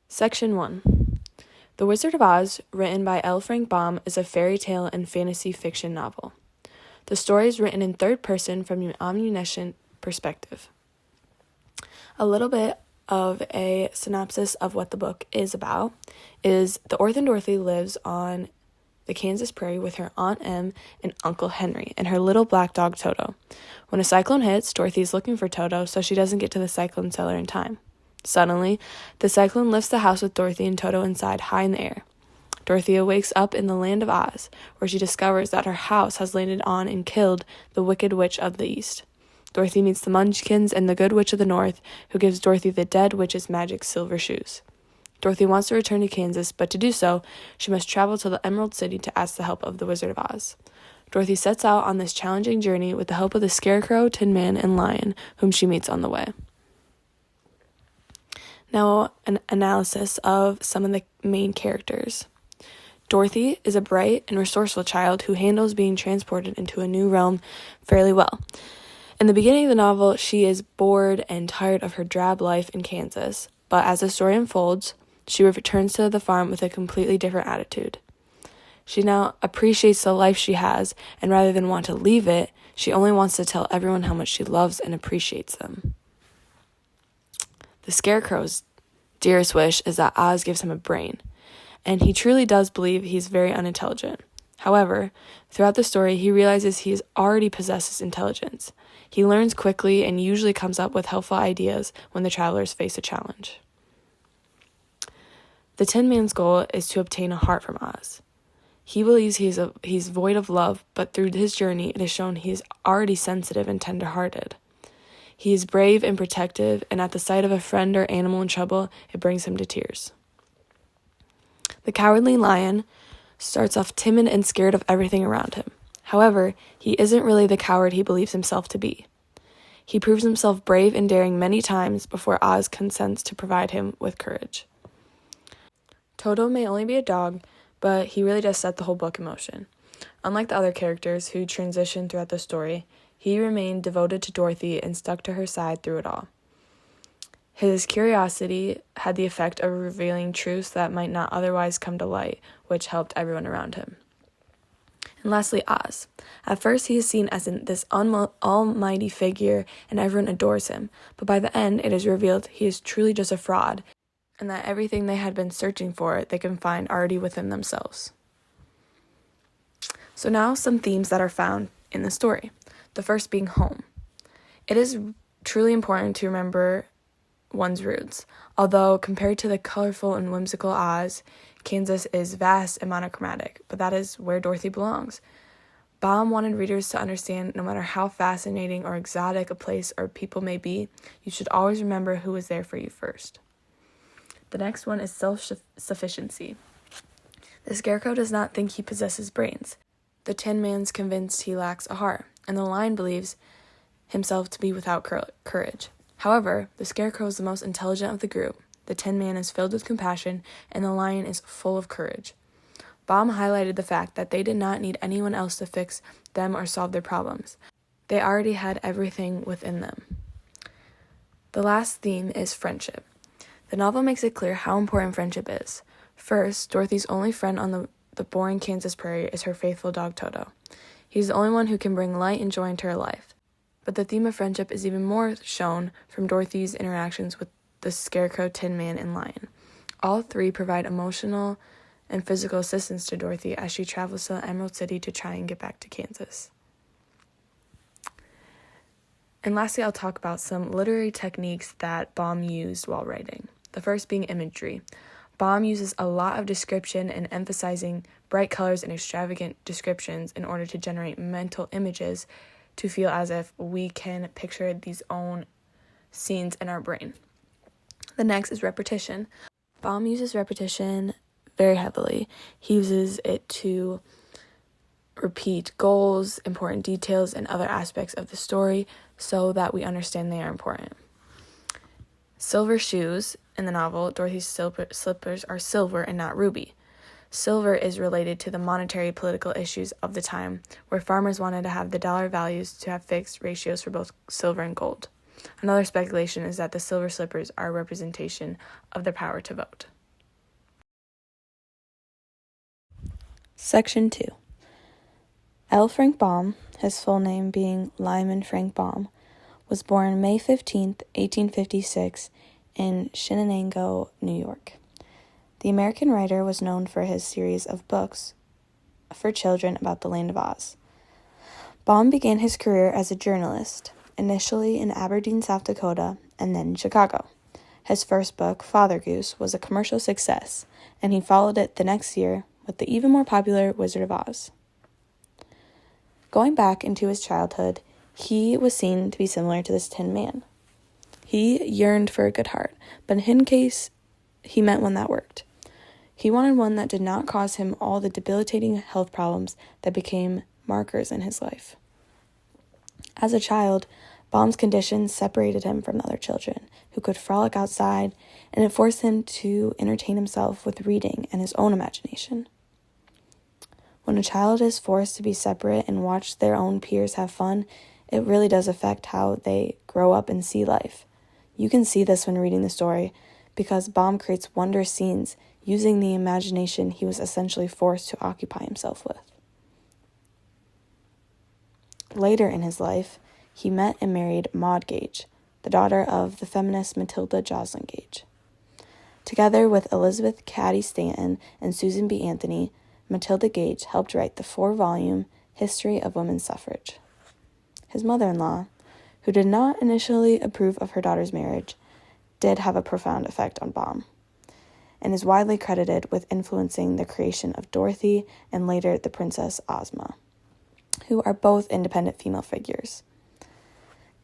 Section 1. The Wizard of Oz, written by L. Frank Baum, is a fairy tale and fantasy fiction novel. The story is written in third person from an omniscient perspective. A little bit of a synopsis of what the book is about is the orphan Dorothy lives on the Kansas prairie with her Aunt Em and Uncle Henry and her little black dog Toto. When a cyclone hits, Dorothy is looking for Toto so she doesn't get to the cyclone cellar in time. Suddenly, the cyclone lifts the house with Dorothy and Toto inside high in the air. Dorothy wakes up in the land of Oz, where she discovers that her house has landed on and killed the Wicked Witch of the East. Dorothy meets the Munchkins and the Good Witch of the North, who gives Dorothy the dead witch's magic silver shoes. Dorothy wants to return to Kansas, but to do so, she must travel to the Emerald City to ask the help of the Wizard of Oz. Dorothy sets out on this challenging journey with the help of the Scarecrow, Tin Man, and Lion, whom she meets on the way. Now, an analysis of some of the main characters. Dorothy is a bright and resourceful child who handles being transported into a new realm fairly well. In the beginning of the novel, she is bored and tired of her drab life in Kansas, but as the story unfolds, she returns to the farm with a completely different attitude. She now appreciates the life she has, and rather than want to leave it, she only wants to tell everyone how much she loves and appreciates them. The Scarecrow's dearest wish is that Oz gives him a brain, and he truly does believe he's very unintelligent. However, throughout the story, he realizes he already possesses intelligence. He learns quickly and usually comes up with helpful ideas when the travelers face a challenge. The Tin Man's goal is to obtain a heart from Oz. He believes he's void of love, but through his journey, it is shown he is already sensitive and tender-hearted. He is brave and protective, and at the sight of a friend or animal in trouble, it brings him to tears. The Cowardly Lion starts off timid and scared of everything around him. However, he isn't really the coward he believes himself to be. He proves himself brave and daring many times before Oz consents to provide him with courage. Toto may only be a dog, but he really does set the whole book in motion. Unlike the other characters who transition throughout the story, he remained devoted to Dorothy and stuck to her side through it all. His curiosity had the effect of revealing truths that might not otherwise come to light, which helped everyone around him. And lastly, Oz. At first, he is seen as this almighty figure, and everyone adores him. But by the end, it is revealed he is truly just a fraud, and that everything they had been searching for, they can find already within themselves. So now, some themes that are found in the story. The first being home. It is truly important to remember one's roots. Although, compared to the colorful and whimsical Oz, Kansas is vast and monochromatic, but that is where Dorothy belongs. Baum wanted readers to understand no matter how fascinating or exotic a place or people may be, you should always remember who was there for you first. The next one is self-sufficiency. The Scarecrow does not think he possesses brains. The Tin Man's convinced he lacks a heart, and the Lion believes himself to be without courage. However, the Scarecrow is the most intelligent of the group, the Tin Man is filled with compassion, and the Lion is full of courage. Baum highlighted the fact that they did not need anyone else to fix them or solve their problems. They already had everything within them. The last theme is friendship. The novel makes it clear how important friendship is. First, Dorothy's only friend on the boring Kansas prairie is her faithful dog Toto. He's the only one who can bring light and joy into her life. But the theme of friendship is even more shown from Dorothy's interactions with the Scarecrow, Tin Man, and Lion. All three provide emotional and physical assistance to Dorothy as she travels to the Emerald City to try and get back to Kansas. And lastly, I'll talk about some literary techniques that Baum used while writing. The first being imagery. Baum uses a lot of description and emphasizing bright colors and extravagant descriptions in order to generate mental images to feel as if we can picture these own scenes in our brain. The next is repetition. Baum uses repetition very heavily. He uses it to repeat goals, important details, and other aspects of the story so that we understand they are important. Silver shoes. In the novel, Dorothy's slippers are silver and not ruby. Silver is related to the monetary political issues of the time, where farmers wanted to have the dollar values to have fixed ratios for both silver and gold. Another speculation is that the silver slippers are a representation of the power to vote. Section 2. L. Frank Baum, his full name being Lyman Frank Baum, was born May 15, 1856, in Shenango, New York. The American writer was known for his series of books for children about the Land of Oz. Baum began his career as a journalist, initially in Aberdeen, South Dakota, and then in Chicago. His first book, Father Goose, was a commercial success, and he followed it the next year with the even more popular Wizard of Oz. Going back into his childhood, he was seen to be similar to this Tin Man. He yearned for a good heart, but in his case, he meant one that worked. He wanted one that did not cause him all the debilitating health problems that became markers in his life. As a child, Baum's condition separated him from other children who could frolic outside, and it forced him to entertain himself with reading and his own imagination. When a child is forced to be separate and watch their own peers have fun, it really does affect how they grow up and see life. You can see this when reading the story, because Baum creates wondrous scenes using the imagination he was essentially forced to occupy himself with. Later in his life, he met and married Maud Gage, the daughter of the feminist Matilda Joslyn Gage. Together with Elizabeth Cady Stanton and Susan B. Anthony, Matilda Gage helped write the 4-volume History of Women's Suffrage. His mother-in-law, who did not initially approve of her daughter's marriage, did have a profound effect on Baum, and is widely credited with influencing the creation of Dorothy and later the Princess Ozma, who are both independent female figures.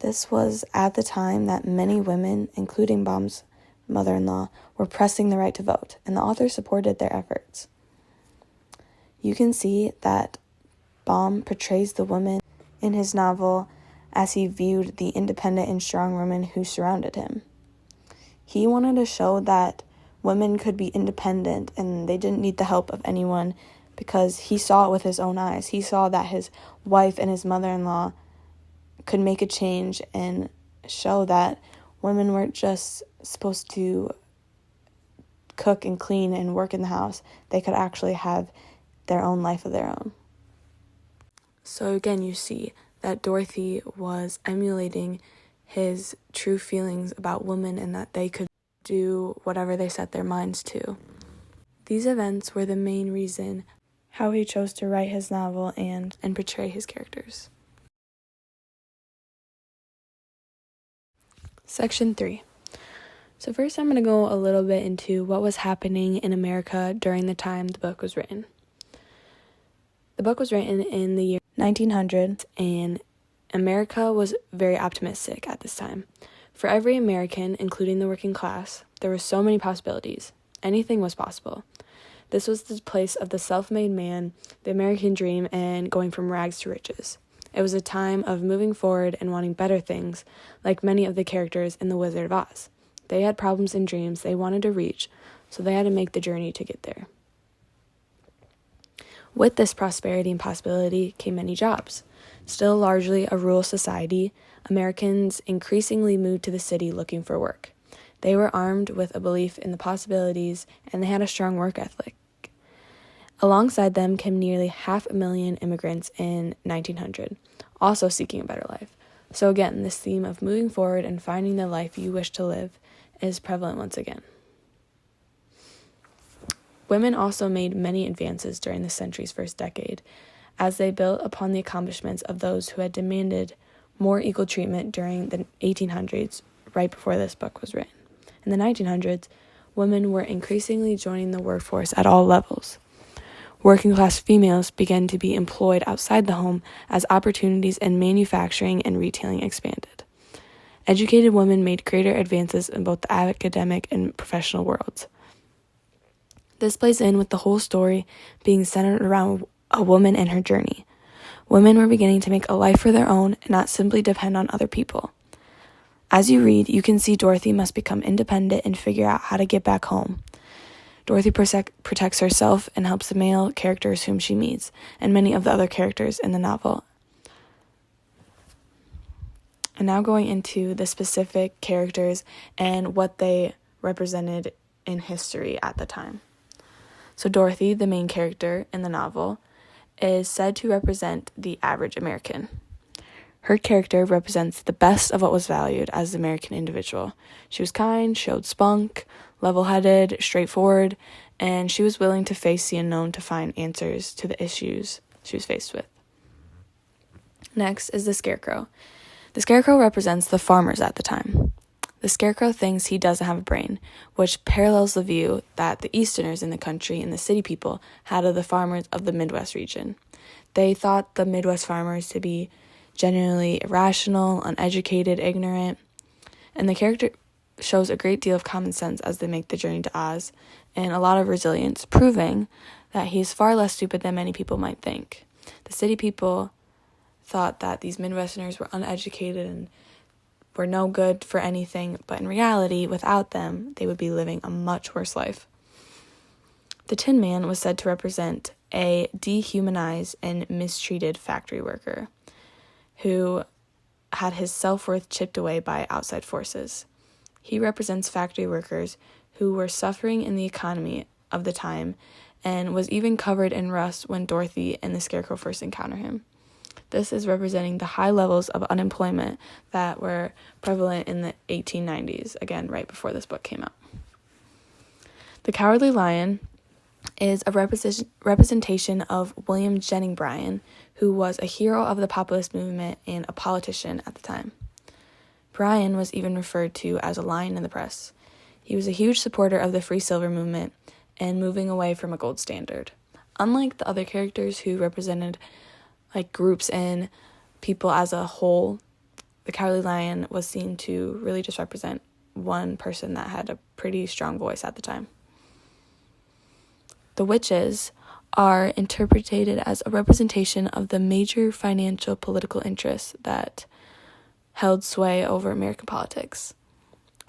This was at the time that many women, including Baum's mother-in-law, were pressing the right to vote, and the author supported their efforts. You can see that Baum portrays the woman in his novel as he viewed the independent and strong women who surrounded him. He wanted to show that women could be independent and they didn't need the help of anyone, because he saw it with his own eyes. He saw that his wife and his mother-in-law could make a change and show that women weren't just supposed to cook and clean and work in the house. They could actually have their own life of their own. So again, you see that Dorothy was emulating his true feelings about women and that they could do whatever they set their minds to. These events were the main reason how he chose to write his novel and portray his characters. Section 3. So first I'm going to go a little bit into what was happening in America during the time the book was written. The book was written in the year 1900, and America was very optimistic at this time. For every American, including the working class, there were so many possibilities. Anything was possible. This was the place of the self-made man, the American dream, and going from rags to riches. It was a time of moving forward and wanting better things, like many of the characters in The Wizard of Oz. They had problems and dreams they wanted to reach, so they had to make the journey to get there. With this prosperity and possibility came many jobs. Still largely a rural society, Americans increasingly moved to the city looking for work. They were armed with a belief in the possibilities, and they had a strong work ethic. Alongside them came nearly 500,000 immigrants in 1900, also seeking a better life. So again, this theme of moving forward and finding the life you wish to live is prevalent once again. Women also made many advances during the century's first decade, as they built upon the accomplishments of those who had demanded more equal treatment during the 1800s, right before this book was written. In the 1900s, women were increasingly joining the workforce at all levels. Working-class females began to be employed outside the home as opportunities in manufacturing and retailing expanded. Educated women made greater advances in both the academic and professional worlds. This plays in with the whole story being centered around a woman and her journey. Women were beginning to make a life for their own and not simply depend on other people. As you read, you can see Dorothy must become independent and figure out how to get back home. Dorothy protects herself and helps the male characters whom she meets, and many of the other characters in the novel. And now going into the specific characters and what they represented in history at the time. So Dorothy, the main character in the novel, is said to represent the average American. Her character represents the best of what was valued as the American individual. She was kind, showed spunk, level-headed, straightforward, and she was willing to face the unknown to find answers to the issues she was faced with. Next is the Scarecrow. The Scarecrow represents the farmers at the time. The Scarecrow thinks he doesn't have a brain, which parallels the view that the Easterners in the country and the city people had of the farmers of the Midwest region. They thought the Midwest farmers to be genuinely irrational, uneducated, ignorant, and the character shows a great deal of common sense as they make the journey to Oz, and a lot of resilience, proving that he is far less stupid than many people might think. The city people thought that these Midwesterners were uneducated and were no good for anything, but in reality, without them, they would be living a much worse life. The Tin Man was said to represent a dehumanized and mistreated factory worker who had his self-worth chipped away by outside forces. He represents factory workers who were suffering in the economy of the time and was even covered in rust when Dorothy and the Scarecrow first encounter him. This is representing the high levels of unemployment that were prevalent in the 1890s, again, right before this book came out. The Cowardly Lion is a representation of William Jennings Bryan, who was a hero of the populist movement and a politician at the time. Bryan was even referred to as a lion in the press. He was a huge supporter of the free silver movement and moving away from a gold standard. Unlike the other characters who represented groups and people as a whole, the Cowardly Lion was seen to really just represent one person that had a pretty strong voice at the time. The witches are interpreted as a representation of the major financial political interests that held sway over American politics.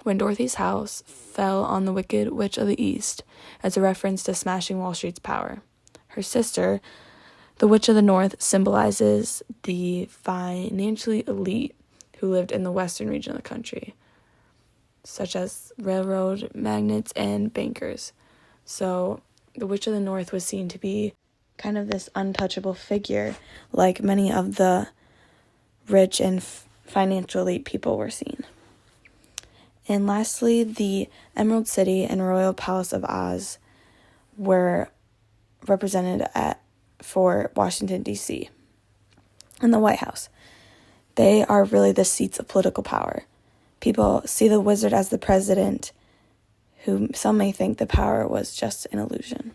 When Dorothy's house fell on the Wicked Witch of the East, as a reference to smashing Wall Street's power. Her sister, the Witch of the North, symbolizes the financially elite who lived in the western region of the country, such as railroad magnates and bankers. So the Witch of the North was seen to be kind of this untouchable figure, like many of the rich and financial elite people were seen. And lastly, the Emerald City and Royal Palace of Oz were represented for Washington, D.C., and the White House. They are really the seats of political power. People see the wizard as the president, who some may think the power was just an illusion.